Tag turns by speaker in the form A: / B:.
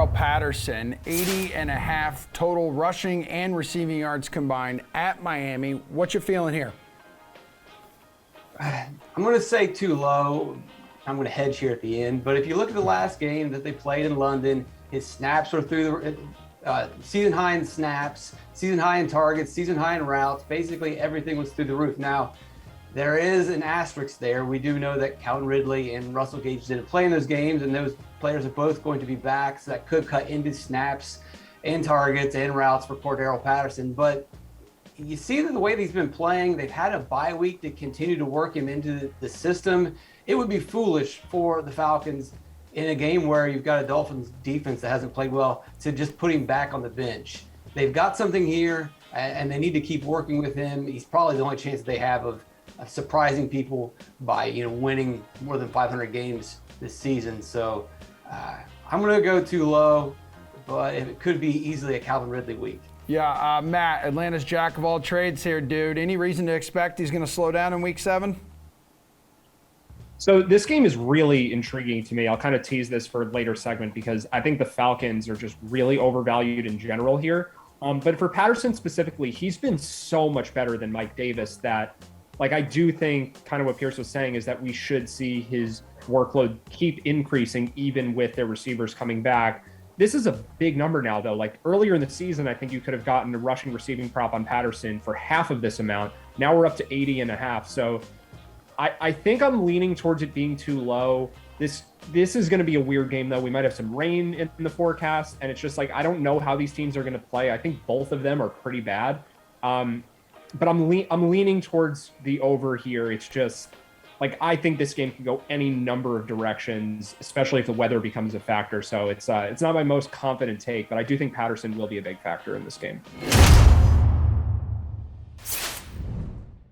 A: Cordarrelle Patterson, 80.5 total rushing and receiving yards combined at Miami. What you feeling here?
B: I'm going to say too low. I'm going to hedge here at the end. But if you look at the last game that they played in London, his snaps were through the season high in snaps, season high in targets, season high in routes. Basically, everything was through the roof. Now, there is an asterisk there. We do know that Calvin Ridley and Russell Gage didn't play in those games, and those players are both going to be back, so that could cut into snaps and targets and routes for Cordarrelle Patterson. But you see that the way that he's been playing, they've had a bye week to continue to work him into the system. It would be foolish for the Falcons in a game where you've got a Dolphins defense that hasn't played well to just put him back on the bench. They've got something here, and they need to keep working with him. He's probably the only chance that they have of surprising people by winning more than 500 games this season. So I'm going to go too low, but it could be easily a Calvin Ridley week.
A: Yeah, Matt, Atlanta's jack of all trades here, dude. Any reason to expect he's going to slow down in week 7?
C: So this game is really intriguing to me. I'll kind of tease this for a later segment because I think the Falcons are just really overvalued in general here. But for Patterson specifically, he's been so much better than Mike Davis that I do think kind of what Pearce was saying is that we should see his workload keep increasing even with their receivers coming back. This is a big number now, though. Earlier in the season, I think you could have gotten a rushing receiving prop on Patterson for half of this amount. Now we're up to 80.5. So I think I'm leaning towards it being too low. This is going to be a weird game, though. We might have some rain in the forecast, and it's just I don't know how these teams are going to play. I think both of them are pretty bad. But I'm leaning towards the over here. It's just I think this game can go any number of directions, especially if the weather becomes a factor. So it's not my most confident take, but I do think Patterson will be a big factor in this game.